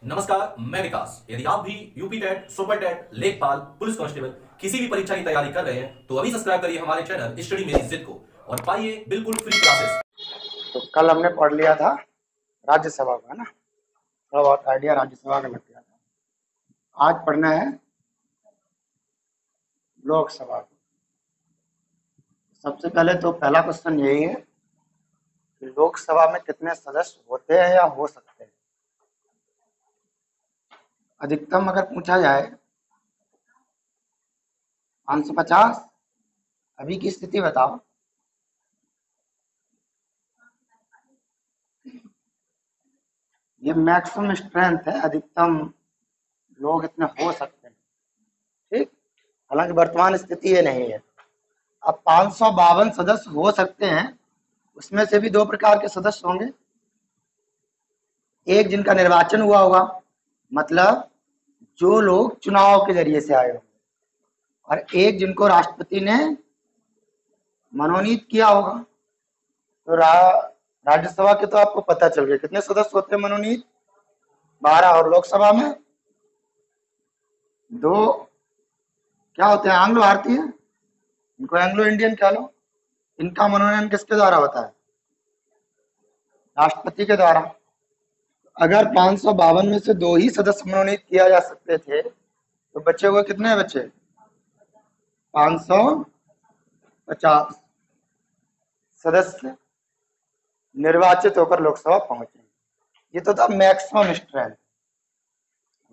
नमस्कार, मैं विकास। यदि आप भी यूपी टेट, सुपर टेट, लेखपाल, पुलिस कांस्टेबल किसी भी परीक्षा की तैयारी कर रहे हैं तो अभी सब्सक्राइब करिए हमारे चैनल स्टडी मेरी जिद को और पाइए बिल्कुल फ्री क्लासेस। तो कल हमने पढ़ लिया था राज्यसभा का, है ना। थोड़ा बहुत आइडिया राज्यसभा का लग गया था। आज पढ़ना है लोकसभा को। सबसे पहले तो पहला क्वेश्चन यही है कि लोकसभा में कितने सदस्य होते हैं या हो सकते हैं। अधिकतम अगर पूछा जाए 550। अभी की स्थिति बताओ। ये मैक्सिमम स्ट्रेंथ है, अधिकतम लोग इतने हो सकते हैं, ठीक। हालांकि वर्तमान स्थिति ये नहीं है। अब 552 सदस्य हो सकते हैं, उसमें से भी दो प्रकार के सदस्य होंगे। एक जिनका निर्वाचन हुआ होगा, मतलब जो लोग चुनाव के जरिए से आए होंगे, और एक जिनको राष्ट्रपति ने मनोनीत किया होगा। तो राज्यसभा के तो आपको पता चल गया कितने सदस्य होते हैं मनोनीत, 12। और लोकसभा में 2 क्या होते हैं, आंग्लो भारतीय, इनको एंग्लो इंडियन कह लो। इनका मनोनयन किसके द्वारा होता है, राष्ट्रपति के द्वारा। अगर 552 में से 2 ही सदस्य मनोनीत किया जा सकते थे तो बचे हुए कितने बचे, 550 सदस्य निर्वाचित होकर लोकसभा पहुंचे। ये तो था मैक्सिमम स्ट्रेंथ।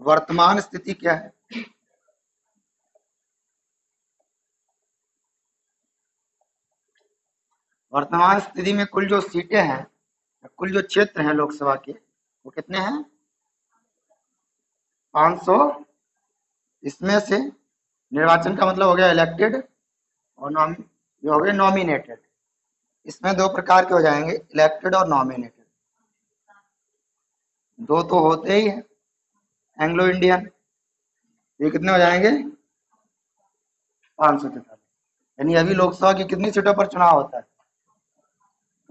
वर्तमान स्थिति क्या है, वर्तमान स्थिति में कुल जो सीटें हैं, कुल जो क्षेत्र हैं लोकसभा के, वो कितने हैं, 500। इसमें से निर्वाचन का मतलब हो गया इलेक्टेड, और ये हो गए नॉमिनेटेड। इसमें 2 प्रकार के हो जाएंगे, इलेक्टेड और नॉमिनेटेड। 2 तो होते ही है एंग्लो इंडियन। ये कितने हो जाएंगे, 543। यानी अभी लोकसभा की कितनी सीटों पर चुनाव होता है,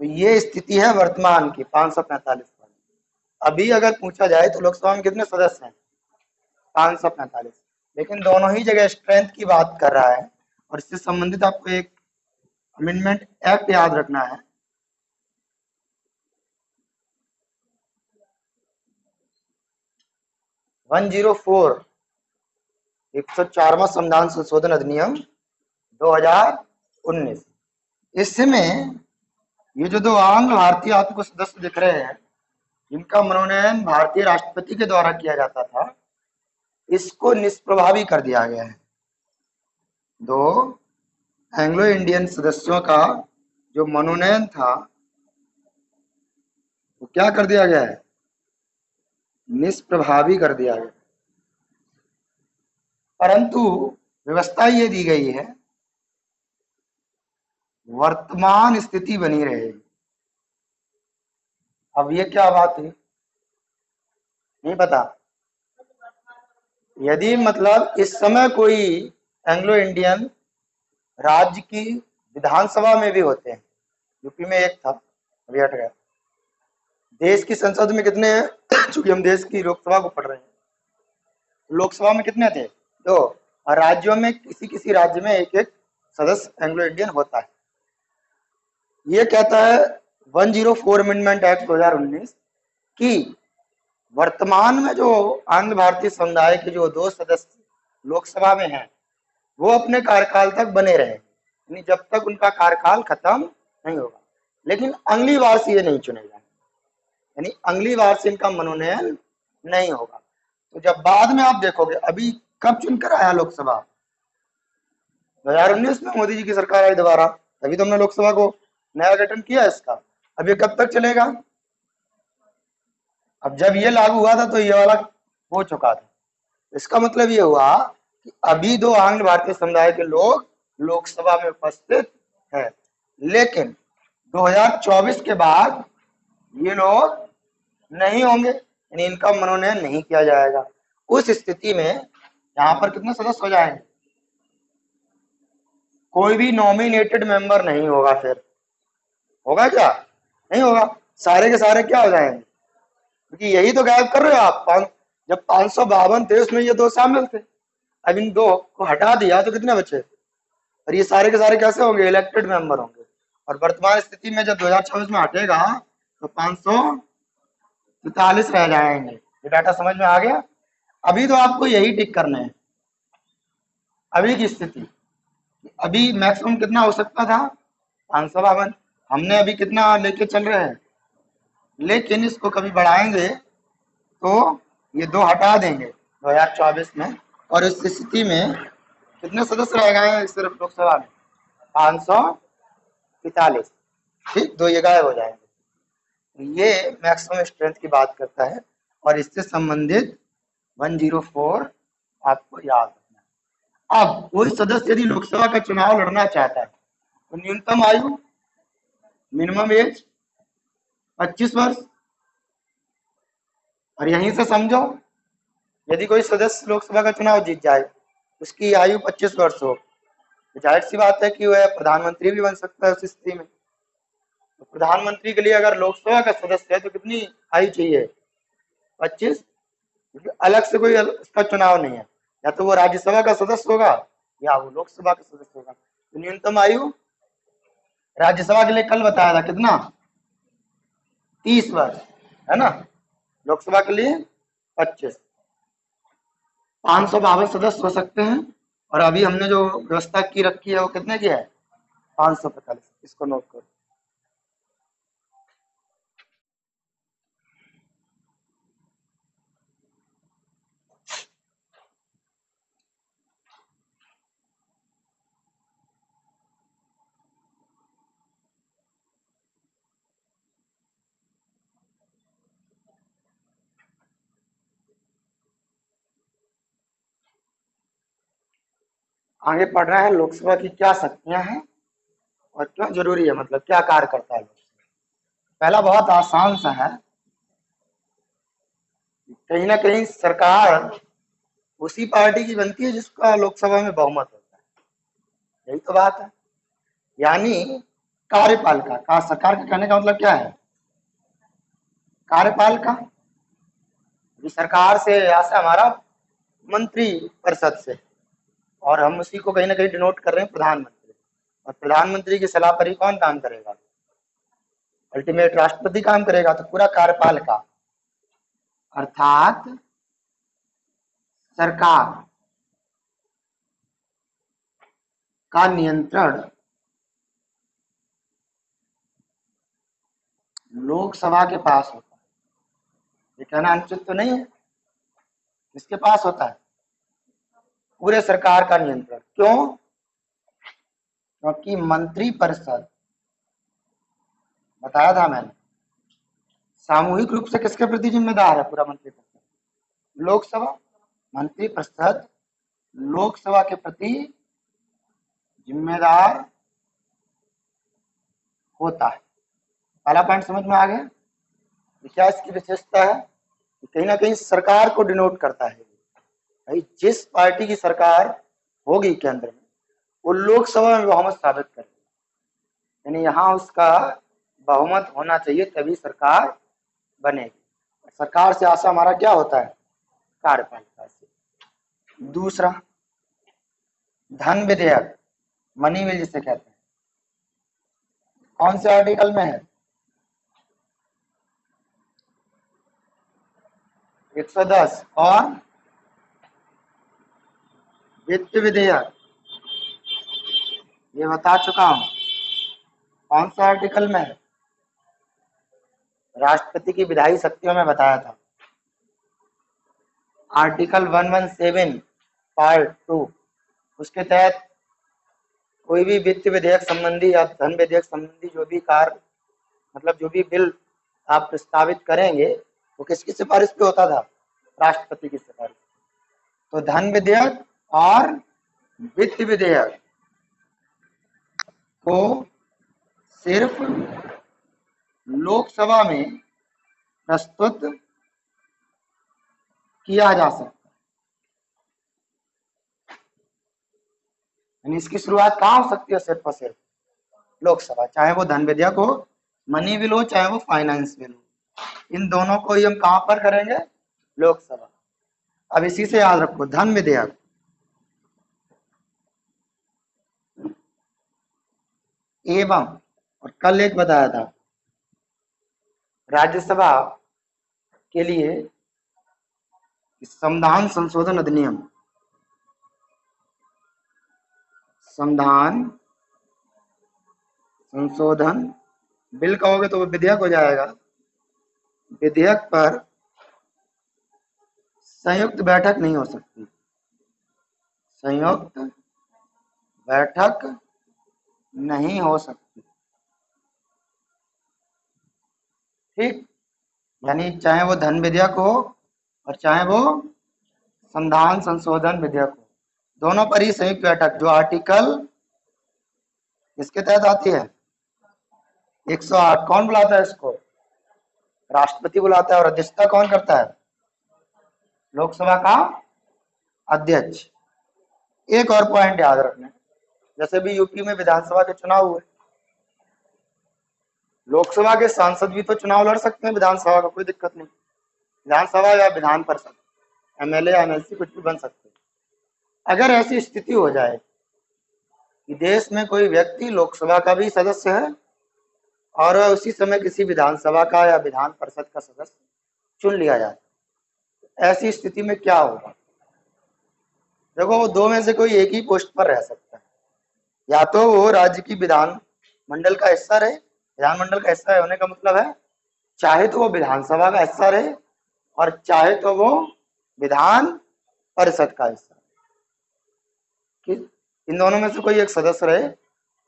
तो ये स्थिति है वर्तमान की 545 पर। अभी अगर पूछा जाए तो लोकसभा में कितने सदस्य हैं, 545। लेकिन दोनों ही जगह स्ट्रेंथ की बात कर रहा है। और इससे संबंधित आपको एक अमेंडमेंट एक्ट याद रखना है। वन 104वां संविधान संशोधन अधिनियम 2019। इसमें ये जो 2 आंग्ल भारतीय आपको सदस्य दिख रहे हैं, जिनका मनोनयन भारतीय राष्ट्रपति के द्वारा किया जाता था, इसको निष्प्रभावी कर दिया गया है। 2 एंग्लो इंडियन सदस्यों का जो मनोनयन था वो क्या कर दिया गया है, निष्प्रभावी कर दिया गया। परंतु व्यवस्था ये दी गई है, वर्तमान स्थिति बनी रहेगी। अब ये क्या बात है, नहीं पता। यदि मतलब इस समय कोई एंग्लो इंडियन राज्य की विधानसभा में भी होते हैं, यूपी में एक था, अभी हट गया। देश की संसद में कितने हैं, चूंकि हम देश की लोकसभा को पढ़ रहे हैं, लोकसभा में कितने थे, 2। और राज्यों में किसी किसी राज्य में एक एक सदस्य एंग्लो इंडियन होता है। ये कहता है 104 अमेंडमेंट एक्ट 2019 कि वर्तमान में जो आंग्ल भारतीय समुदाय के जो 2 सदस्य लोकसभा में हैं, वो अपने कार्यकाल तक बने रहे, यानी जब तक उनका कार्यकाल खत्म नहीं होगा। लेकिन अगली बार से ये नहीं चुने जाए, यानी अगली बार से इनका मनोनयन नहीं होगा। तो जब बाद में आप देखोगे, अभी कब चुनकर आया लोकसभा, 2019 में मोदी जी की सरकार आई दोबारा, तभी तो हमने लोकसभा को नया गठन किया इसका। अब ये कब तक चलेगा, अब जब ये लागू हुआ था तो ये वाला हो चुका था। इसका मतलब ये हुआ कि अभी 2 आंग्ल भारतीय समुदाय के लोग लोकसभा में उपस्थित हैं, लेकिन 2024 के बाद ये लोग नहीं होंगे, यानी इनका मनोनयन नहीं किया जाएगा। उस स्थिति में यहाँ पर कितने सदस्य हो जाएंगे, कोई भी नॉमिनेटेड मेंबर नहीं होगा। फिर होगा क्या, नहीं होगा, सारे के सारे क्या हो जाएंगे, क्योंकि यही तो गायब कर रहे हो आप। जब 552 थे उसमें ये दो शामिल थे। अब इन दो को हटा दिया तो कितने बचे? और ये सारे के सारे कैसे होंगे? इलेक्टेड मेंबर होंगे। और वर्तमान स्थिति में जब 2024 में हटेगा तो 543 रह जाएंगे। ये डाटा समझ में आ गया? अभी तो आपको यही टिक करना है। अभी की स्थिति, अभी मैक्सिमम कितना हो सकता था? 552। हमने अभी कितना लेके चल रहे हैं, लेकिन इसको कभी बढ़ाएंगे तो ये दो हटा देंगे 2024 में। और इस स्थिति में कितने सदस्य रह गए हैं सिर्फ लोकसभा में? 543। ठीक, दो ये गायब हो जाएंगे। ये मैक्सिमम स्ट्रेंथ की बात करता है और इससे संबंधित 104 आपको याद रखना है। अब कोई सदस्य यदि लोकसभा का चुनाव लड़ना चाहता है तो न्यूनतम आयु, मिनिमम एज 25 वर्ष। और यहीं से समझो, यदि कोई सदस्य लोकसभा का चुनाव जीत जाए, उसकी आयु 25 वर्ष हो, तो जाहिर सी बात है कि वह प्रधानमंत्री भी बन सकता है उस स्थिति में। तो प्रधानमंत्री के लिए अगर लोकसभा का सदस्य है तो कितनी आयु चाहिए? 25। क्योंकि अलग से कोई उसका चुनाव नहीं है, या तो वो राज्यसभा का सदस्य होगा या वो लोकसभा का सदस्य होगा। तो न्यूनतम आयु राज्यसभा के लिए कल बताया था कितना? 30 वर्ष, है ना। लोकसभा के लिए 25। 552 सदस्य हो सकते हैं। और अभी हमने जो व्यवस्था की रखी है वो कितने की है? 545। इसको नोट करो। आगे पढ़ रहा है लोकसभा की क्या शक्तियां हैं और क्यों जरूरी है, मतलब क्या कार्य करता है लोकसभा। पहला बहुत आसान सा है, कहीं ना कहीं सरकार उसी पार्टी की बनती है जिसका लोकसभा में बहुमत होता है। यही तो बात है। यानी कार्यपालिका का, सरकार के कहने का मतलब क्या है? कार्यपालिका। सरकार से आशा हमारा मंत्री परिषद से, और हम उसी को कहीं ना कहीं डिनोट कर रहे हैं प्रधानमंत्री। और प्रधानमंत्री की सलाह पर ही कौन काम करेगा? अल्टीमेट राष्ट्रपति काम करेगा। तो पूरा कार्यपालिका अर्थात सरकार का नियंत्रण लोकसभा के पास होता है। ये कहना अनुचित तो नहीं है। किसके पास होता है? पूरे सरकार का नियंत्रण। क्यों? क्योंकि मंत्री परिषद, बताया था मैंने, सामूहिक रूप से किसके प्रति जिम्मेदार है? पूरा मंत्री परिषद, लोकसभा। मंत्री परिषद लोकसभा के प्रति जिम्मेदार होता है। पहला पॉइंट समझ में आ गया? क्या इसकी विशेषता है? कहीं ना कहीं सरकार को डिनोट करता है। भाई जिस पार्टी की सरकार होगी केंद्र में, वो लोकसभा में बहुमत साबित करेगी। यानी यहाँ उसका बहुमत होना चाहिए तभी सरकार बनेगी। सरकार से आशा हमारा क्या होता है? कार्यपालिका से। दूसरा, धन विधेयक, मनी बिल जिसे कहते हैं, कौन से आर्टिकल में है? 110। और वित्त विधेयक, ये बता चुका हूं, कौन सा आर्टिकल में है? राष्ट्रपति की विधायी शक्तियों में बताया था, आर्टिकल 117 पार्ट 2। उसके तहत कोई भी वित्त विधेयक संबंधी या धन विधेयक संबंधी जो भी कार्य, मतलब जो भी बिल आप प्रस्तावित करेंगे, वो किसकी सिफारिश पे होता था? राष्ट्रपति की सिफारिश। तो धन विधेयक और वित्त विधेयक को सिर्फ लोकसभा में प्रस्तुत किया जा सकता है। यानी इसकी शुरुआत कहाँ हो सकती है? सिर्फ और सिर्फ लोकसभा। चाहे वो धन विधेयक हो, मनी बिल हो, चाहे वो फाइनेंस बिल हो, इन दोनों को ही हम कहाँ पर करेंगे? लोकसभा। अब इसी से याद रखो, धन विधेयक, एवं, और कल एक बताया था राज्यसभा के लिए संविधान संशोधन अधिनियम, संविधान संशोधन बिल कहोगे तो वो विधेयक हो जाएगा। विधेयक पर संयुक्त बैठक नहीं हो सकती, संयुक्त बैठक नहीं हो सकती, ठीक। यानी चाहे वो धन विधेयक हो और चाहे वो संविधान संशोधन विधेयक हो, दोनों पर ही संयुक्त बैठक, जो आर्टिकल किसके तहत आती है, 108। कौन बुलाता है इसको, राष्ट्रपति बुलाता है, और अध्यक्षता कौन करता है, लोकसभा का अध्यक्ष। एक और पॉइंट याद रखना, जैसे भी यूपी में विधानसभा के चुनाव हुए, लोकसभा के सांसद भी तो चुनाव लड़ सकते हैं, विधानसभा का कोई दिक्कत नहीं, विधानसभा या विधान परिषद, एमएलए या एमएलसी कुछ भी बन सकते हैं। अगर ऐसी स्थिति हो जाए कि देश में कोई व्यक्ति लोकसभा का भी सदस्य है और उसी समय किसी विधानसभा का या विधान परिषद का सदस्य चुन लिया जाए, ऐसी स्थिति में क्या होगा। देखो, वो दो में से कोई एक ही पोस्ट पर रह सकता है, या तो वो राज्य की विधान मंडल का हिस्सा रहे, विधानमंडल का हिस्सा होने का मतलब है चाहे तो वो विधानसभा का हिस्सा रहे और चाहे तो वो विधान परिषद का हिस्सा, कि इन दोनों में से कोई एक सदस्य रहे,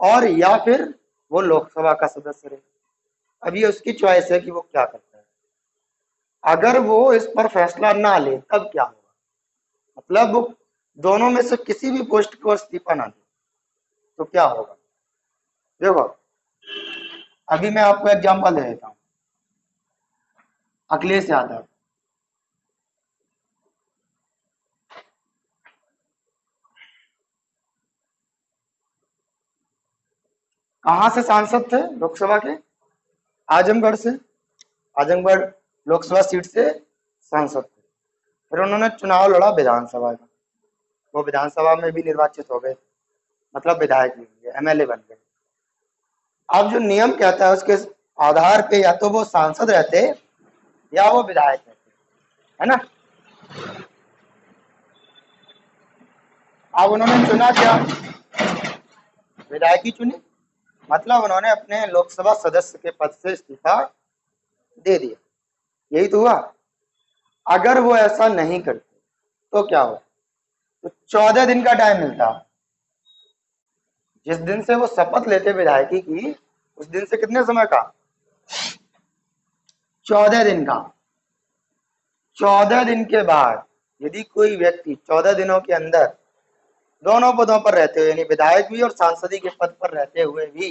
और या फिर वो लोकसभा का सदस्य रहे। अब ये उसकी चॉइस है कि वो क्या करता है। अगर वो इस पर फैसला ना ले तब क्या होगा, मतलब वो दोनों में से किसी भी पोस्ट को इस्तीफा ना दे तो क्या होगा। देखो, अभी मैं आपको एग्जांपल दे देता हूं, अखिलेश यादव, कहां से सांसद थे लोकसभा के, आजमगढ़ से, आजमगढ़ लोकसभा सीट से सांसद थे। फिर उन्होंने चुनाव लड़ा विधानसभा का, वो विधानसभा में भी निर्वाचित हो गए, मतलब विधायक भी बन गए, एमएलए बन गए। अब जो नियम कहता है उसके आधार पे या तो वो सांसद रहते या वो विधायक रहते, है ना। अब उन्होंने चुना क्या, विधायक ही चुनी, मतलब उन्होंने अपने लोकसभा सदस्य के पद से इस्तीफा दे दिया, यही तो हुआ। अगर वो ऐसा नहीं करते तो क्या हो, तो 14 दिन का टाइम मिलता, जिस दिन से वो शपथ लेते विधायकी की, उस दिन से कितने समय का, 14 दिन का। 14 दिन के बाद यदि कोई व्यक्ति 14 दिनों के अंदर दोनों पदों पर रहते हुए, यानी विधायक भी और सांसदी के पद पर रहते हुए भी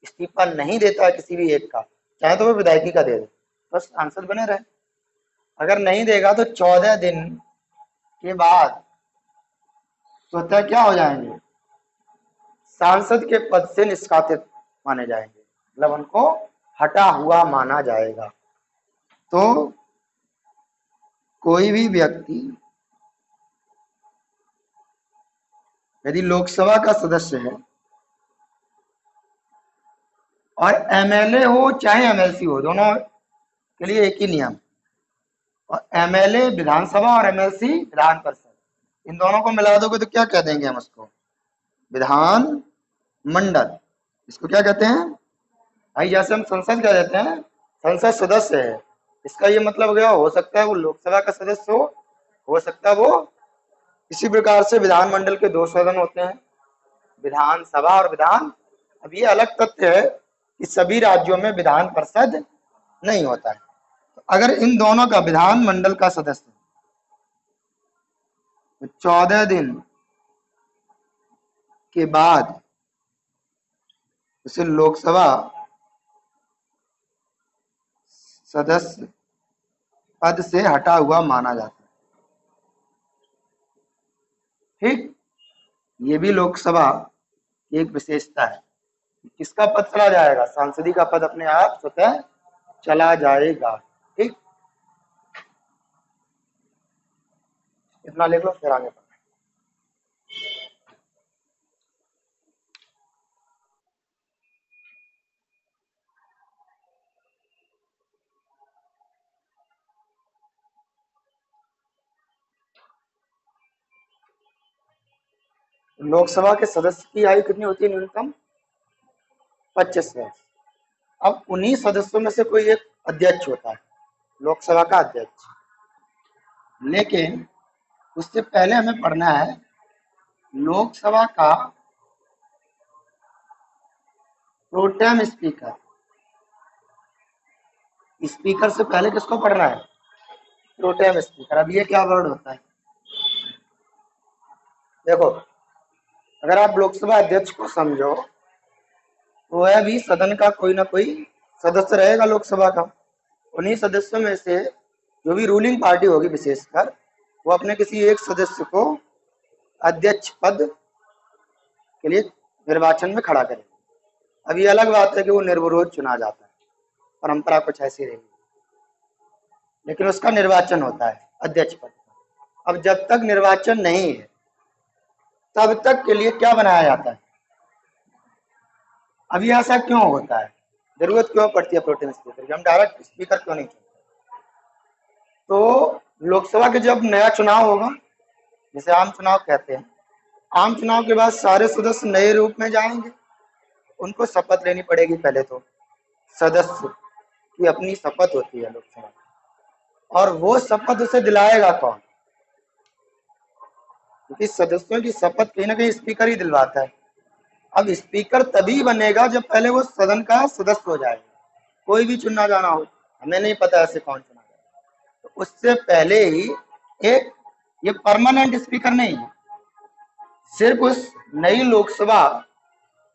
इस्तीफा नहीं देता है किसी भी एक का, चाहे तो वो विधायकी का दे दे, बस सांसद बने रहे। अगर नहीं देगा तो 14 दिन के बाद स्वतः क्या हो जाएंगे, सांसद के पद से निष्कासित माने जाएंगे, मतलब उनको हटा हुआ माना जाएगा। तो कोई भी व्यक्ति यदि लोकसभा का सदस्य है और एमएलए हो चाहे एमएलसी हो, दोनों के लिए एक ही नियम, और एमएलए विधानसभा और एमएलसी विधान परिषद, इन दोनों को मिला दोगे तो क्या कह देंगे हम उसको, विधान मंडल। इसको क्या कहते हैं भाई, जैसे हम संसद कह देते हैं, संसद सदस्य है, इसका ये मतलब क्या हो सकता है वो लोकसभा का सदस्य हो सकता है वो, इसी प्रकार से विधानमंडल के दो सदन होते हैं, विधानसभा और विधान। अब ये अलग तथ्य है कि सभी राज्यों में विधान परिषद नहीं होता है। तो अगर इन दोनों का विधानमंडल का सदस्य तो 14 दिन के बाद उसे लोकसभा सदस्य पद से हटा हुआ माना जाता है, ठीक। ये भी लोकसभा की एक विशेषता है, किसका पद चला जाएगा, सांसदी का पद अपने आप स्वतः चला जाएगा, ठीक। इतना लिख लो फिर आगे बढ़ो। लोकसभा के सदस्य की आयु कितनी होती है न्यूनतम? 25 वर्ष। अब उन्हीं सदस्यों में से कोई एक अध्यक्ष होता है, लोकसभा का अध्यक्ष। लेकिन उससे पहले हमें पढ़ना है लोकसभा का प्रोटेम स्पीकर। स्पीकर से पहले किसको पढ़ना है? Pro tem speaker. अब ये क्या वर्ड होता है? देखो, अगर आप लोकसभा अध्यक्ष को समझो तो वह भी सदन का कोई ना कोई सदस्य रहेगा लोकसभा का। उन्हीं सदस्यों में से जो भी रूलिंग पार्टी होगी विशेषकर, वो अपने किसी एक सदस्य को अध्यक्ष पद के लिए निर्वाचन में खड़ा करेगी। अब ये अलग बात है कि वो निर्विरोध चुना जाता है, परंपरा कुछ ऐसी रहेगी, लेकिन उसका निर्वाचन होता है अध्यक्ष पद। अब जब तक निर्वाचन नहीं है तब तक के लिए क्या बनाया जाता है? अभी ऐसा क्यों होता है? जरूरत क्यों पड़ती है प्रोटेम स्पीकर की? हम डायरेक्ट स्पीकर क्यों नहीं चुनते? तो लोकसभा के जब नया चुनाव होगा, जिसे आम चुनाव कहते हैं, आम चुनाव के बाद सारे सदस्य नए रूप में जाएंगे, उनको शपथ लेनी पड़ेगी। पहले तो सदस्य की अपनी शपथ होती है लोकसभा, और वो शपथ उसे दिलाएगा कौन? क्योंकि सदस्यों की शपथ कहीं ना कहीं स्पीकर ही दिलवाता है। अब स्पीकर तभी बनेगा जब पहले वो सदन का सदस्य हो जाएगा। कोई भी चुनना जाना हो, हमें नहीं पता ऐसे कौन चुना जाएगा, तो उससे पहले ही एक ये परमानेंट स्पीकर नहीं है, सिर्फ उस नई लोकसभा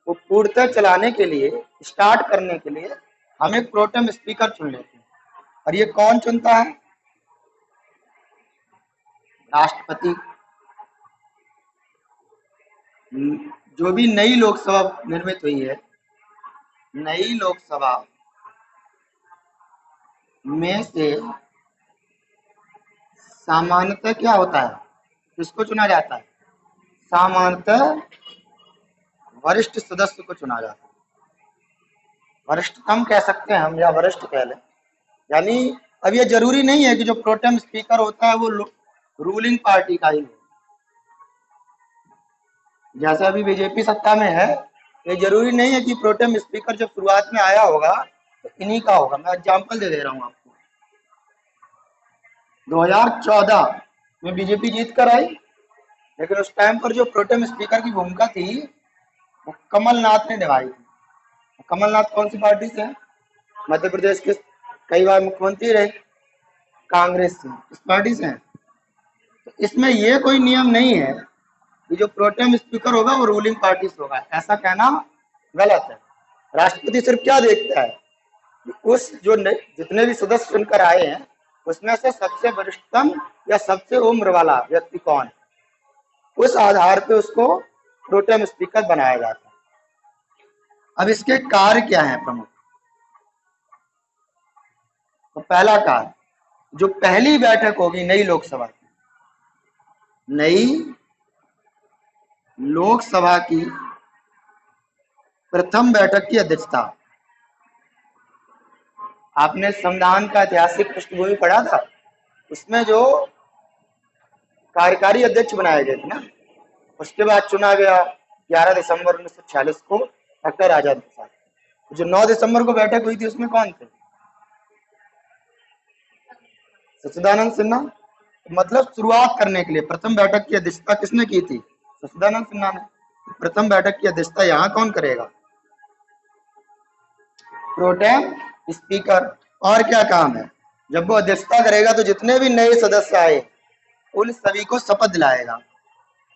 को पूर्णतः चलाने के लिए, स्टार्ट करने के लिए हम एक प्रोटेम स्पीकर चुन लेते हैं। और ये कौन चुनता है? राष्ट्रपति। जो भी नई लोकसभा निर्मित हुई है, नई लोकसभा में से सामान्यतः क्या होता है? किसको चुना जाता है? सामान्यतः वरिष्ठ सदस्य को चुना जाता है। वरिष्ठतम कह सकते हैं हम, या वरिष्ठ कह लें। यानी अब ये जरूरी नहीं है कि जो प्रोटेम स्पीकर होता है वो रूलिंग पार्टी का ही हो। जैसे अभी बीजेपी सत्ता में है, ये जरूरी नहीं है कि प्रोटेम स्पीकर जब शुरुआत में आया होगा तो इन्हीं का होगा। मैं एग्जांपल दे रहा हूँ आपको। 2014 में बीजेपी जीत कर आई, लेकिन उस टाइम पर जो प्रोटेम स्पीकर की भूमिका थी वो कमलनाथ ने निभाई थी। कमलनाथ कौन सी पार्टी से है? मध्य प्रदेश के कई बार मुख्यमंत्री रहे, कांग्रेस से, इस पार्टी से हैं। तो इसमें ये कोई नियम नहीं है कि जो प्रोटेम स्पीकर होगा वो रूलिंग पार्टी से होगा, ऐसा कहना गलत है। राष्ट्रपति सिर्फ क्या देखता है कि उस जो जितने भी सदस्य चुनकर आए हैं उसमें से सबसे वरिष्ठतम या सबसे उम्र वाला व्यक्ति कौन है, उस आधार पे उसको प्रोटेम स्पीकर बनाया जाता है। अब इसके कार्य क्या है प्रमुख? तो पहला कार्य, जो पहली बैठक होगी नई लोकसभा की, नई लोकसभा की प्रथम बैठक की अध्यक्षता। आपने संविधान का ऐतिहासिक पृष्ठभूमि पढ़ा था, उसमें जो कार्यकारी अध्यक्ष बनाए गए थे ना, उसके बाद चुना गया 11 दिसंबर 1946 को डॉक्टर आजाद प्रसाद। जो 9 दिसंबर को बैठक हुई थी उसमें कौन थे? सच्चिदानंद सिन्हा। मतलब शुरुआत करने के लिए प्रथम बैठक की अध्यक्षता किसने की थी? सच्चिदानंद सिन्हा ने। प्रथम बैठक की अध्यक्षता यहाँ कौन करेगा? Pro tem speaker. और क्या काम है? जब वो अध्यक्षता करेगा तो जितने भी नए सदस्य आए उन सभी को शपथ दिलाएगा।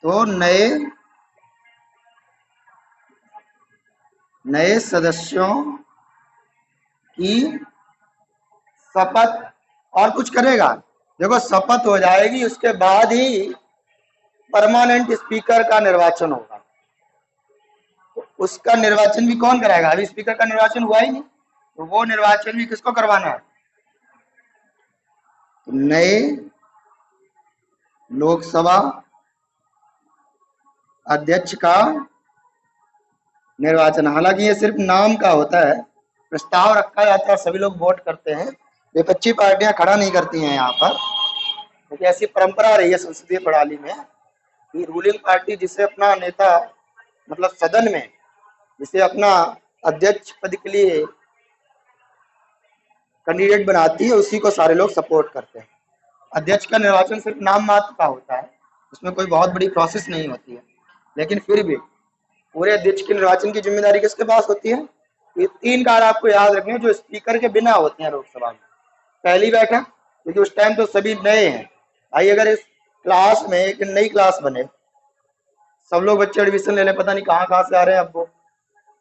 तो नए सदस्यों की शपथ और कुछ करेगा? देखो, शपथ हो जाएगी, उसके बाद ही परमानेंट स्पीकर का निर्वाचन होगा। तो उसका निर्वाचन भी कौन कराएगा? अभी स्पीकर का निर्वाचन हुआ ही नहीं, तो वो निर्वाचन भी किसको करवाना है? तो नए लोकसभा अध्यक्ष का निर्वाचन। हालांकि ये सिर्फ नाम का होता है, प्रस्ताव रखा जाता है और सभी लोग वोट करते हैं। विपक्षी पार्टियां खड़ा नहीं करती हैं यहाँ पर, क्योंकि ऐसी परंपरा रही है संसदीय प्रणाली में कि रूलिंग पार्टी जिसे अपना नेता, मतलब सदन में जिसे अपना अध्यक्ष पद के लिए कैंडिडेट बनाती है, उसी को सारे लोग सपोर्ट करते हैं। अध्यक्ष का निर्वाचन सिर्फ नाम मात्र का होता है, उसमें कोई बहुत बड़ी प्रोसेस नहीं होती है, लेकिन फिर भी पूरे अध्यक्ष के निर्वाचन की जिम्मेदारी किसके पास होती है? ये 3 कार्य आपको याद रखने जो स्पीकर के बिना होते हैं लोकसभा में। पहली बैठक, क्योंकि उस टाइम तो सभी नए हैं भाई। अगर इस क्लास में एक नई क्लास बने, सब लोग बच्चे एडमिशन ले लें, पता नहीं कहाँ कहाँ से आ रहे हैं,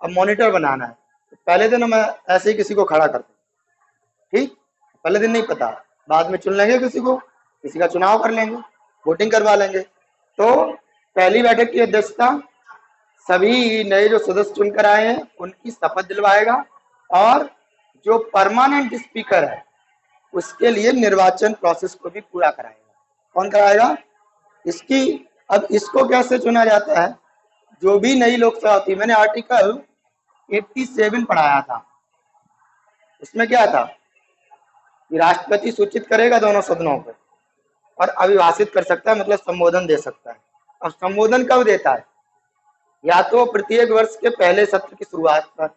अब मॉनिटर बनाना है, तो पहले दिन हम ऐसे ही किसी को खड़ा करते, ठीक, पहले दिन नहीं पता, बाद में चुन लेंगे किसी का चुनाव कर लेंगे, वोटिंग करवा लेंगे। तो पहली बैठक की अध्यक्षता सभी नए जो सदस्य चुनकर आए हैं उनकी शपथ दिलवाएगा, और जो परमानेंट स्पीकर है उसके लिए निर्वाचन प्रोसेस को भी पूरा कराएगा। कौन कराएगा? अब इसको कैसे चुना जाता है? जो भी नई लोकसभा होती है, मैंने आर्टिकल 87 पढ़ाया था, उसमें क्या था कि राष्ट्रपति सूचित करेगा दोनों सदनों को और अभिभाषित कर सकता है, मतलब संबोधन दे सकता है। अब संबोधन कब देता है? या तो प्रत्येक वर्ष के पहले सत्र की शुरुआत पर,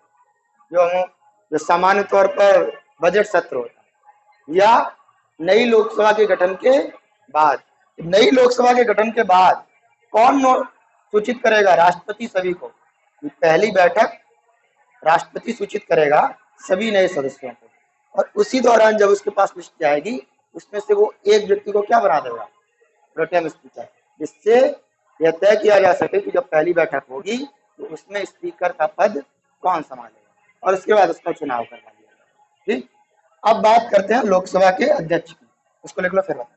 जो सामान्य तौर पर बजट सत्र होता है, या नई लोकसभा के गठन के बाद। नई लोकसभा के गठन के बाद कौन सूचित करेगा? राष्ट्रपति सभी को। पहली बैठक राष्ट्रपति सूचित करेगा सभी नए सदस्यों को, और उसी दौरान जब उसके पास लिस्ट जाएगी उसमें से वो एक व्यक्ति को क्या बना देगा? प्रोटेम स्पीकर, जिससे यह तय किया जा सके कि जब पहली बैठक होगी तो उसमें स्पीकर का पद कौन संभालेगा, और उसके बाद उसका चुनाव करवा दिया जाएगा। ठीक, अब बात करते हैं लोकसभा के अध्यक्ष की। उसको लिख लो फिर बताओ।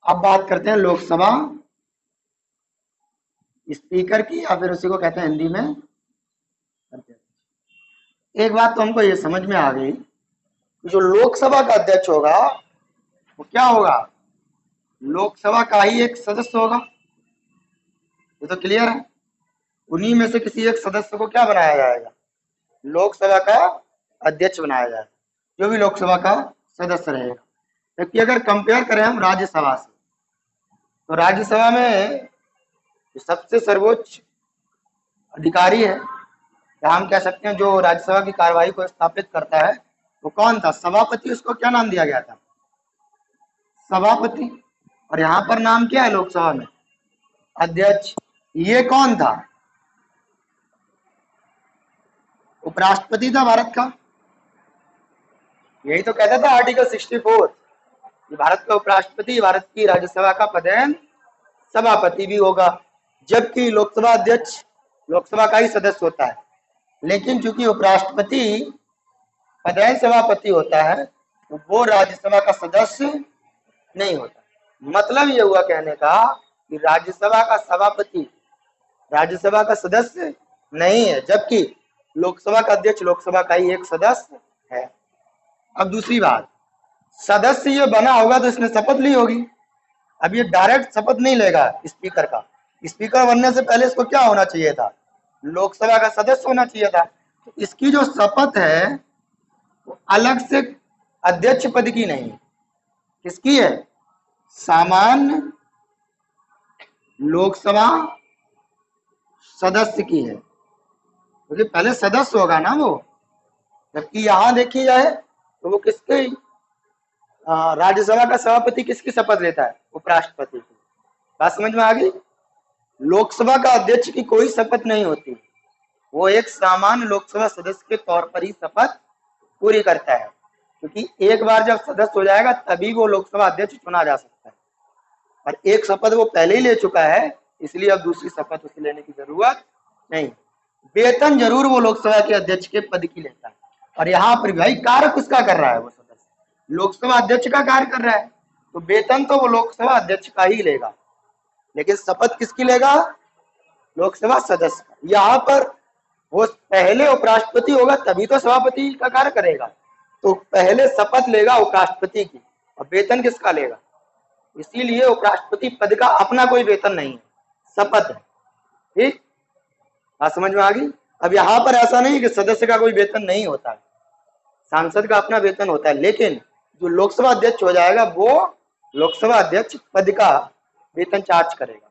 अब बात करते हैं लोकसभा स्पीकर की, या फिर उसी को कहते हैं हिंदी में। एक बात तो हमको ये समझ में आ गई, जो लोकसभा का अध्यक्ष होगा वो क्या होगा? लोकसभा का ही एक सदस्य होगा, ये तो क्लियर है। उन्हीं में से किसी एक सदस्य को क्या बनाया जाएगा? लोकसभा का अध्यक्ष बनाया जाएगा, जो भी लोकसभा का सदस्य रहेगा। जबकि अगर कंपेयर करें हम राज्यसभा से, तो राज्यसभा में सबसे सर्वोच्च अधिकारी है, या हम कह सकते हैं जो राज्यसभा की कार्यवाही को स्थापित करता है, वो कौन था? सभापति। उसको क्या नाम दिया गया था? सभापति। और यहाँ पर नाम क्या है लोकसभा में? अध्यक्ष। ये कौन था? उपराष्ट्रपति था भारत का। यही तो कहता था आर्टिकल 64, भारत का उपराष्ट्रपति भारत की राज्यसभा का पदेन सभापति भी होगा। जबकि लोकसभा अध्यक्ष लोकसभा का ही सदस्य होता है, लेकिन चूंकि उपराष्ट्रपति पदेन सभापति होता है तो वो राज्यसभा का सदस्य नहीं होता। मतलब ये हुआ कहने का कि राज्यसभा का सभापति राज्यसभा का सदस्य नहीं है, जबकि लोकसभा का अध्यक्ष लोकसभा का ही एक सदस्य है। अब दूसरी बात, सदस्य ये बना होगा तो इसने शपथ ली होगी। अब ये डायरेक्ट शपथ नहीं लेगा स्पीकर का। स्पीकर बनने से पहले इसको क्या होना चाहिए था? लोकसभा का सदस्य होना चाहिए था। तो इसकी जो शपथ है वो अलग से अध्यक्ष पद की नहीं, किसकी है? सामान्य लोकसभा सदस्य की है, क्योंकि पहले सदस्य होगा ना वो। जबकि यहां देखी जाए तो वो किसके राज्यसभा का सभापति किसकी शपथ लेता है? उपराष्ट्रपति की। बात समझ में आ गई? लोकसभा का अध्यक्ष की कोई शपथ नहीं होती, वो एक सामान्य लोकसभा सदस्य के तौर पर ही शपथ पूरी करता है, क्योंकि एक बार जब सदस्य हो जाएगा तभी वो लोकसभा अध्यक्ष चुना जा सकता है। और एक शपथ वो पहले ही ले चुका है, इसलिए अब दूसरी शपथ उसे लेने की जरूरत नहीं। वेतन जरूर वो लोकसभा के अध्यक्ष के पद की लेता है, और यहाँ पर भाई कार्य किसका कर रहा है? वो सदस्य लोकसभा अध्यक्ष का कार्य कर रहा है, तो वेतन तो वो लोकसभा अध्यक्ष का ही लेगा, लेकिन शपथ किसकी लेगा? लोकसभा सदस्य का। यहाँ पर वो पहले उपराष्ट्रपति होगा तभी तो सभापति का कार्य करेगा, तो पहले शपथ लेगा उपराष्ट्रपति की और वेतन किसका लेगा? इसीलिए उपराष्ट्रपति पद का अपना कोई वेतन नहीं है, शपथ है। ठीक, बात समझ में आ गई? अब यहाँ पर ऐसा नहीं कि सदस्य का कोई वेतन नहीं होता है, सांसद का अपना वेतन होता है, लेकिन जो लोकसभा अध्यक्ष हो जाएगा वो लोकसभा अध्यक्ष पद का वेतन चार्ज करेगा।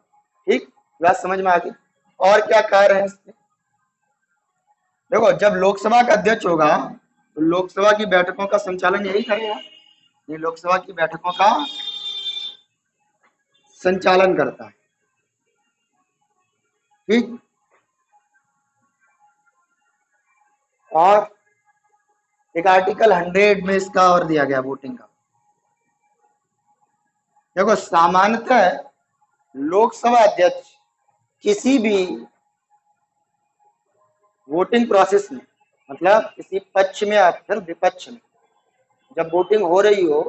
ठीक, बात समझ में आ गई? और क्या कह रहे हैं इसमें? देखो, जब लोकसभा का अध्यक्ष होगा तो लोकसभा की बैठकों का संचालन यही करेगा, ये लोकसभा की बैठकों का संचालन करता है। ठीक, और एक आर्टिकल 100 में इसका और दिया गया वोटिंग का। देखो, सामान्यतः लोकसभा अध्यक्ष किसी भी वोटिंग प्रोसेस में, मतलब किसी पक्ष में या फिर विपक्ष में जब वोटिंग हो रही हो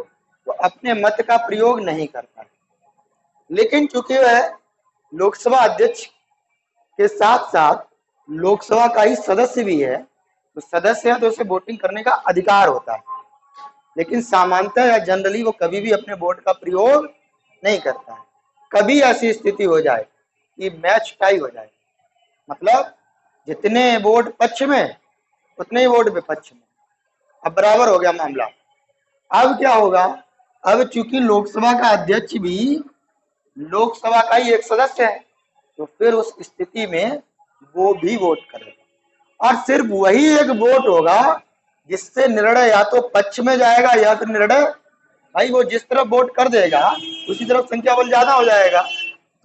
तो अपने मत का प्रयोग नहीं करता है, लेकिन चूंकि वह लोकसभा अध्यक्ष के साथ साथ लोकसभा का ही सदस्य भी है, तो सदस्य है तो उसे वोटिंग करने का अधिकार होता है, लेकिन सामान्यतः या जनरली वो कभी भी अपने वोट का प्रयोग नहीं करता है। कभी ऐसी स्थिति हो जाए कि मैच टाई हो जाए, मतलब जितने वोट पक्ष में उतने ही वोट विपक्ष में, अब बराबर हो गया मामला। अब क्या होगा? अब चूंकि लोकसभा का अध्यक्ष भी लोकसभा का ही एक सदस्य है, तो फिर उस स्थिति में वो भी वोट करेगा, और सिर्फ वही एक वोट होगा जिससे निर्णय या तो पक्ष में जाएगा या फिर निर्णय, भाई वो जिस तरफ वोट कर देगा उसी तरफ संख्या बल ज्यादा हो जाएगा,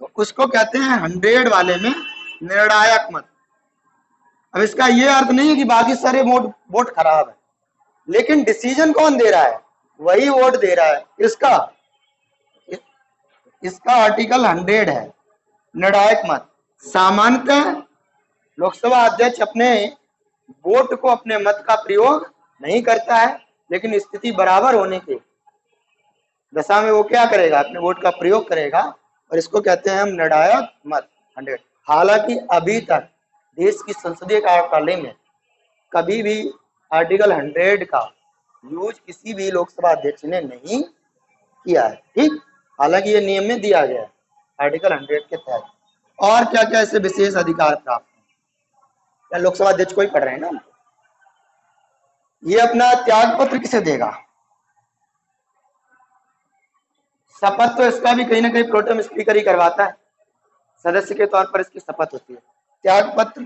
तो उसको कहते हैं 100 वाले में निर्णायक मत। अब इसका ये अर्थ नहीं है कि बाकी सारे वोट खराब है, लेकिन डिसीजन कौन दे रहा है? वही वोट दे रहा है। इसका आर्टिकल 100 है, निर्णायक मत। सामान्यतः लोकसभा अध्यक्ष अपने वोट को, अपने मत का प्रयोग नहीं करता है, लेकिन स्थिति बराबर होने के दशा में वो क्या करेगा? अपने वोट का प्रयोग करेगा, और इसको कहते हैं हम निर्णायक मत 100। हालांकि अभी तक देश की संसदीय कार्यप्रणाली में कभी भी आर्टिकल 100 का यूज किसी भी लोकसभा अध्यक्ष ने नहीं किया है। ठीक, हालांकि ये नियम में दिया गया है आर्टिकल 100 के तहत। और क्या क्या ऐसे विशेष अधिकार प्राप्त हैं? क्या लोकसभा अध्यक्ष को ही पढ़ रहे हैं ना? ये अपना त्याग पत्र किसे देगा? शपथ तो इसका भी कहीं ना कहीं प्रोटेम स्पीकर ही करवाता है, सदस्य के तौर पर इसकी शपथ होती है। त्याग पत्र,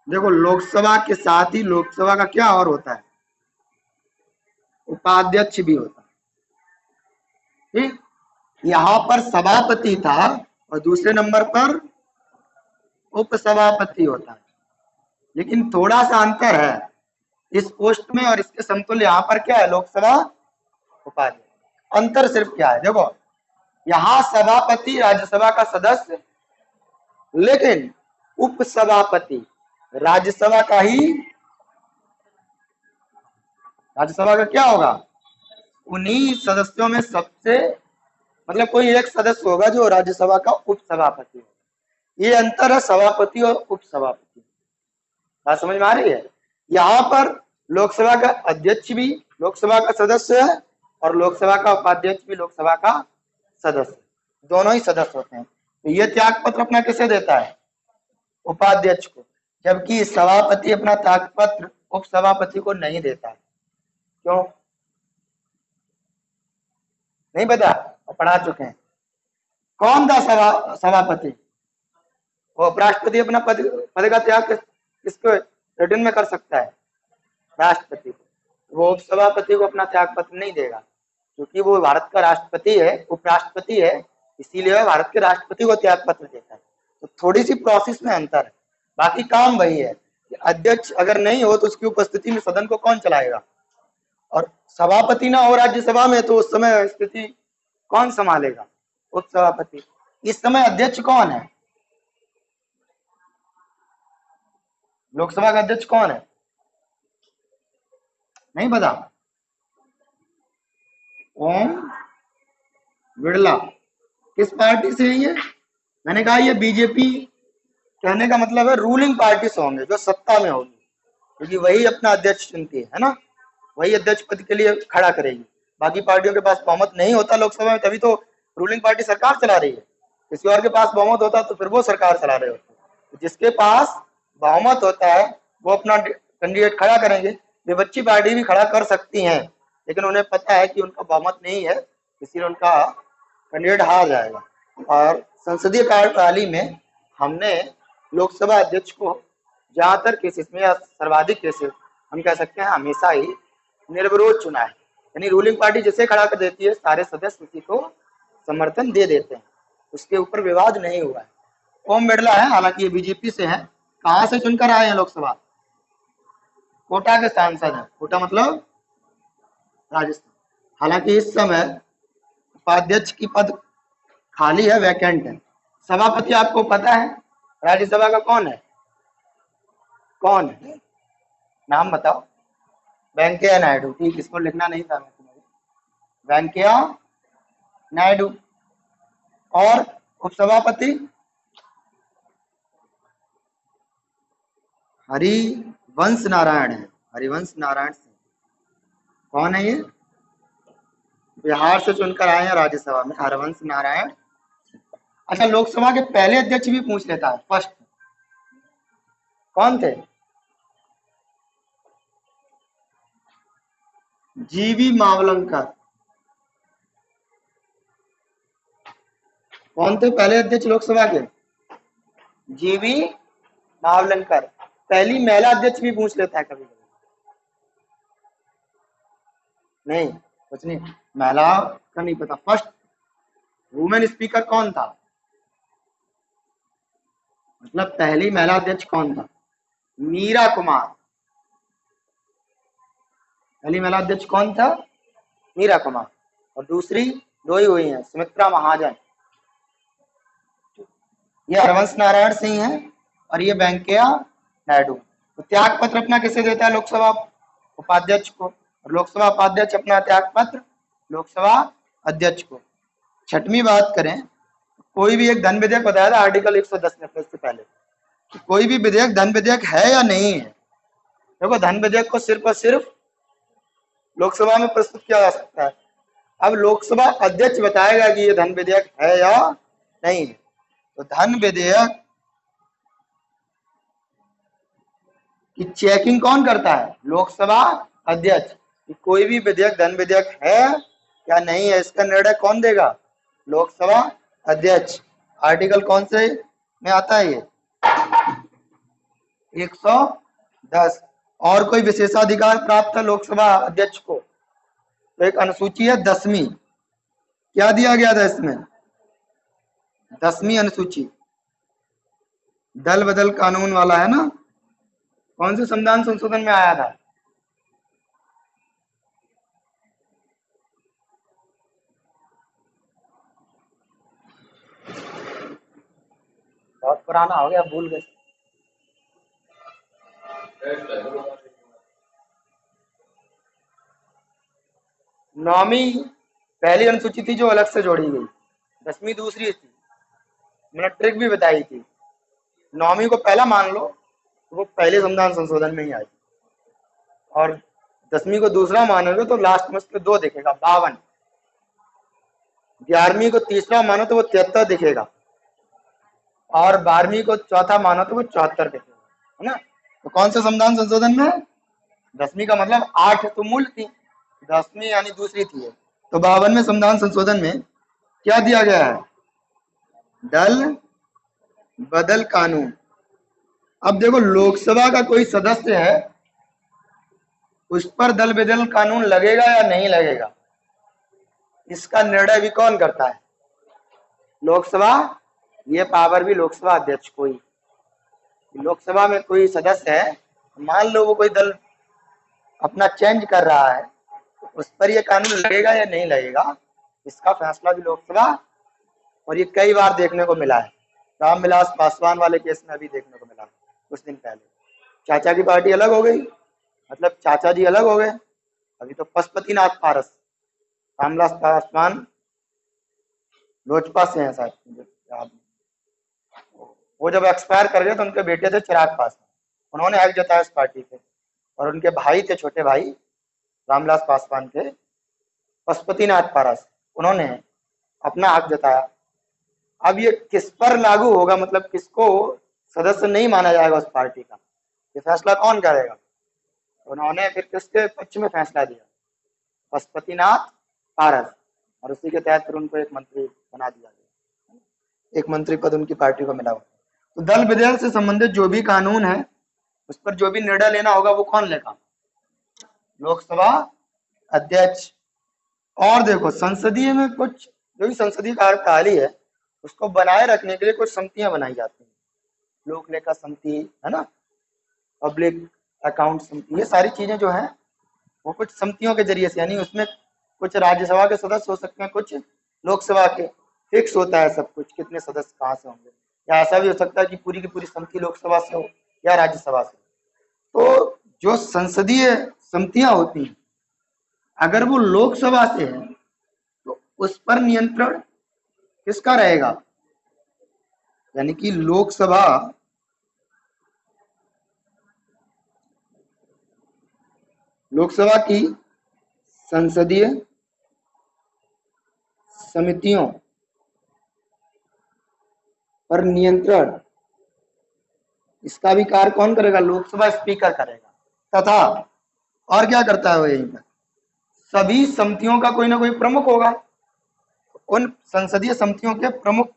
देखो लोकसभा के साथ ही लोकसभा का क्या और होता है? उपाध्यक्ष भी होता है। ठीक, यहां पर सभापति था और दूसरे नंबर पर उपसभापति होता है, लेकिन थोड़ा सा अंतर है इस पोस्ट में और इसके समतुल्य यहाँ पर क्या है? लोकसभा उपाध्यक्ष। अंतर सिर्फ क्या है? देखो, यहां सभापति राज्यसभा का सदस्य, लेकिन उपसभापति राज्यसभा का ही, राज्यसभा का क्या होगा? उन्हीं सदस्यों में सबसे, मतलब कोई एक सदस्य होगा जो राज्यसभा का उपसभापति होगा। ये अंतर है सभापति और उपसभापति। बात समझ में आ रही है? यहाँ पर लोकसभा का अध्यक्ष भी लोकसभा का सदस्य है और लोकसभा का उपाध्यक्ष भी लोकसभा का सदस्य, दोनों ही सदस्य होते हैं। तो ये त्याग पत्र अपना किसे देता है? उपाध्यक्ष को, जबकि सभापति अपना त्याग पत्र उपसभापति को नहीं देता है। क्यों? नहीं पता? पढ़ा चुके हैं। कौन था सभापति? वो उपराष्ट्रपति अपना पद का त्याग किसको रिटर्न में कर सकता है? राष्ट्रपति को। वो उपसभापति को अपना त्याग पत्र नहीं देगा, क्योंकि वो भारत का राष्ट्रपति है, उपराष्ट्रपति है, इसीलिए भारत के राष्ट्रपति को त्याग पत्र देता है। तो थोड़ी सी प्रोसेस में अंतर है, बाकी काम वही है कि अध्यक्ष अगर नहीं हो तो उसकी उपस्थिति में सदन को कौन चलाएगा, और सभापति ना हो राज्यसभा में तो उस समय स्थिति कौन संभालेगा? उपसभापति। इस समय अध्यक्ष कौन है? लोकसभा का अध्यक्ष कौन है? नहीं पता? ओम बिरला किस पार्टी से है ये? मैंने कहा ये बीजेपी, कहने का मतलब है रूलिंग पार्टी से होंगे, जो सत्ता में होगी, क्योंकि वही अपना अध्यक्ष चुनती है ना, वही अध्यक्ष पद के लिए खड़ा करेगी। बाकी पार्टियों के पास बहुमत नहीं होता लोकसभा में, तभी तो रूलिंग पार्टी सरकार चला रही है। किसी और के पास बहुमत होता तो फिर वो सरकार चला रहे होते। तो जिसके पास बहुमत होता है वो अपना कैंडिडेट खड़ा करेंगे। विपक्षी पार्टी भी खड़ा कर सकती हैं, लेकिन उन्हें पता है कि उनका बहुमत नहीं है, इसलिए उनका कैंडिडेट हार जाएगा। और संसदीय कार्यप्रणाली में हमने लोकसभा अध्यक्ष को ज्यादातर केसेस में या सर्वाधिक केसेस हम कह सकते हैं हमेशा ही निर्विरोध चुना है, यानी रूलिंग पार्टी जिसे खड़ा कर देती है सारे सदस्य उसी को समर्थन दे देते हैं, उसके ऊपर विवाद नहीं हुआ है। ओम बिरला है, हालांकि ये बीजेपी से है। कहां से चुनकर आए हैं लोकसभा? कोटा के सांसद हैं। कोटा मतलब राजस्थान। हालांकि इस समय उपाध्यक्ष की पद खाली है, वैकेंट है। सभापति आपको पता है राज्यसभा का कौन है? कौन है? नाम बताओ। वेंकैया नायडू। ठीक, इसको लिखना नहीं था वेंकैया नायडू। और उपसभापति हरिवंश नारायण है। हरिवंश नारायण सिंह कौन है ये? बिहार से चुनकर आए हैं राज्यसभा में, हरिवंश नारायण। अच्छा, लोकसभा के पहले अध्यक्ष भी पूछ लेता है, फर्स्ट कौन थे? जीवी मावलंकर। कौन थे पहले अध्यक्ष लोकसभा के? जीवी मावलंकर। पहली महिला अध्यक्ष भी पूछ लेता है कभी कभी। नहीं, कुछ नहीं, महिला का नहीं पता। फर्स्ट वुमेन स्पीकर कौन था? मतलब पहली महिला अध्यक्ष कौन था? मीरा कुमार। पहली महिला अध्यक्ष कौन था? मीरा कुमार। और दूसरी दो ही हुई हैं, सुमित्रा महाजन। ये हरिवंश नारायण सिंह है और ये वेंकैया नायडू। तो त्याग पत्र अपना किसे देता है लोकसभा उपाध्यक्ष को, और लोकसभा उपाध्यक्ष अपना त्याग पत्र लोकसभा अध्यक्ष को। छठवीं बात करें, कोई भी एक धन विधेयक बताया था आर्टिकल 110 में से पहले कि कोई भी विधेयक धन विधेयक है या नहीं है। देखो, धन विधेयक को सिर्फ और सिर्फ लोकसभा में प्रस्तुत किया जा सकता है। अब लोकसभा अध्यक्ष बताएगा कि ये धन विधेयक है या नहीं है। तो धन विधेयक की चेकिंग कौन करता है? लोकसभा अध्यक्ष। कि कोई भी विधेयक धन विधेयक है या नहीं है, इसका निर्णय कौन देगा? लोकसभा अध्यक्ष। आर्टिकल कौन से में आता है ये? 110। और कोई विशेषाधिकार प्राप्त है लोकसभा अध्यक्ष को? तो एक अनुसूची है 10वीं। क्या दिया गया था इसमें? 10वीं अनुसूची, दल बदल कानून वाला है ना। कौन से संविधान संशोधन में आया था? बहुत पुराना हो गया, भूल गए। नौवीं पहली अनुसूची थी जो अलग से जोड़ी गई, 10वीं दूसरी थी। मैंने ट्रिक भी बताई थी। नौवीं को पहला मान लो तो वो पहले संविधान संशोधन में ही आई, और 10वीं को दूसरा मानोगे तो लास्ट में उसके 2 दिखेगा, 52। 11वीं को तीसरा मानो तो वो 73 दिखेगा, और 12वीं को चौथा मानो तो वो 74 दिखेगा, है ना। तो कौन से संविधान संशोधन में? 10वीं का मतलब 8 तो मूल थी, 10वीं यानी दूसरी थी। तो 52वें संविधान संशोधन में क्या दिया गया है? दल बदल कानून। अब देखो, लोकसभा का कोई सदस्य है, उस पर दल बदल कानून लगेगा या नहीं लगेगा, इसका निर्णय भी कौन करता है? लोकसभा। ये पावर भी लोकसभा अध्यक्ष को ही। लोकसभा में कोई सदस्य है, मान लो वो कोई दल अपना चेंज कर रहा है, उस पर ये कानून लगेगा या नहीं लगेगा, इसका फैसला भी लोकसभा। और ये कई बार देखने को मिला है, रामविलास पासवान वाले केस में भी देखने को मिला कुछ दिन पहले। चाचा की पार्टी अलग हो गई, मतलब चाचा जी अलग हो गए, अभी तो पशुपतिनाथ पारस, रामविलास पासवान लोजपा से हैं शायद, मुझे याद नहीं। वो जब एक्सपायर कर गए तो उनके बेटे थे चिराग पासवान, उन्होंने हक जताया उस पार्टी पे, और उनके भाई थे, छोटे भाई रामविलास पासवान के, पशुपतिनाथ पारस, उन्होंने अपना हक जताया। अब ये किस पर लागू होगा, मतलब किसको सदस्य नहीं माना जाएगा उस पार्टी का, ये फैसला कौन करेगा? उन्होंने फिर किसके पक्ष में फैसला दिया? पशुपतिनाथ पारस, और उसी के तहत फिर उनको एक मंत्री बना दिया गया, एक मंत्री पद उनकी पार्टी को मिला हुआ। तो दल विधेयक से संबंधित जो भी कानून है, उस पर जो भी निर्णय लेना होगा वो कौन लेगा? लोकसभा अध्यक्ष। और देखो, संसदीय में कुछ जो भी संसदीय कार्यप्रणाली है उसको बनाए रखने के लिए कुछ समितियां बनाई जाती हैं, लोक लेखा समिति है ना, पब्लिक अकाउंट समिति, ये सारी चीजें जो है वो कुछ समितियों के जरिए से, यानी उसमें कुछ राज्यसभा के सदस्य हो सकते हैं, कुछ लोकसभा के, फिक्स होता है सब कुछ, कितने सदस्य कहाँ से होंगे, या ऐसा भी हो सकता है कि पूरी की पूरी समिति लोकसभा से हो या राज्यसभा से। तो जो संसदीय समितियां होती हैं, अगर वो लोकसभा से है तो उस पर नियंत्रण किसका रहेगा? यानी कि लोकसभा की संसदीय समितियों पर नियंत्रण, इसका भी कार्य कौन करेगा? लोकसभा स्पीकर करेगा। तथा और क्या करता है वो, यहीं पर सभी समितियों का कोई ना कोई प्रमुख होगा, उन संसदीय समितियों के प्रमुख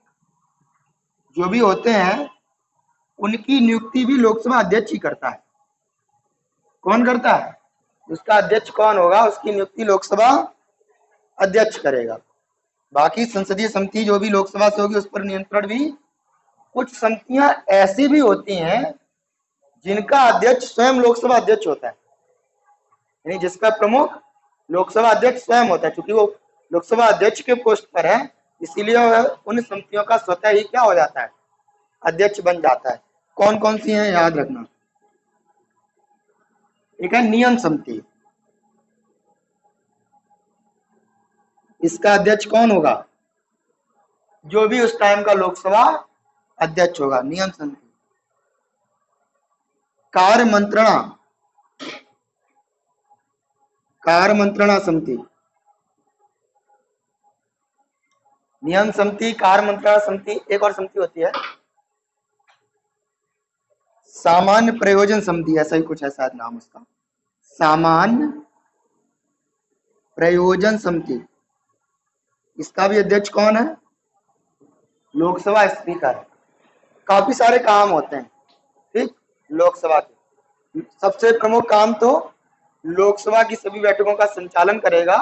जो भी होते हैं उनकी नियुक्ति भी लोकसभा अध्यक्ष ही करता है। कौन करता है? उसका अध्यक्ष कौन होगा, उसकी नियुक्ति लोकसभा अध्यक्ष करेगा। बाकी संसदीय समिति जो भी लोकसभा से होगी उस पर नियंत्रण भी, कुछ समितियां ऐसी भी होती हैं जिनका अध्यक्ष स्वयं लोकसभा अध्यक्ष होता है, यानी जिसका प्रमुख लोकसभा अध्यक्ष स्वयं होता है। क्योंकि वो लोकसभा अध्यक्ष के पोस्ट पर है, इसीलिए उन समितियों का स्वतः ही क्या हो जाता है? अध्यक्ष बन जाता है। कौन कौन सी हैं याद रखना। एक है नियम समिति, इसका अध्यक्ष कौन होगा? जो भी उस टाइम का लोकसभा अध्यक्ष होगा, नियम समिति। कार्य मंत्रणा समिति, नियम समिति, कार्य मंत्रणा समिति। एक और समिति होती है सामान्य प्रयोजन समिति, ऐसा ही कुछ है शायद नाम उसका, सामान्य प्रयोजन समिति। इसका भी अध्यक्ष कौन है? लोकसभा स्पीकर। काफी सारे काम होते हैं, ठीक, लोकसभा के। सबसे प्रमुख काम तो लोकसभा की सभी बैठकों का संचालन करेगा,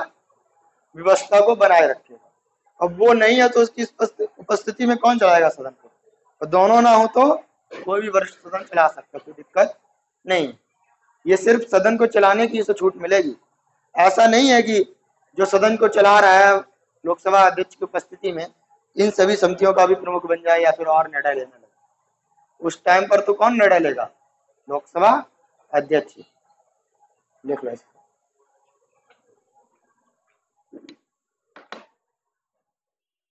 व्यवस्था को बनाए रखेगा। अब वो नहीं है तो उसकी उपस्थिति में कौन चलाएगा सदन को? तो दोनों ना हो तो कोई भी वरिष्ठ सदन चला सकता है, कोई दिक्कत नहीं। ये सिर्फ सदन को चलाने की इसे छूट मिलेगी। ऐसा नहीं है कि जो सदन को चला रहा है लोकसभा अध्यक्ष की उपस्थिति में इन सभी समितियों का भी प्रमुख बन जाए या फिर और निर्णय लेने लगे। उस टाइम पर तो कौन निर्णय लेगा? लोकसभा अध्यक्ष। लिख लो।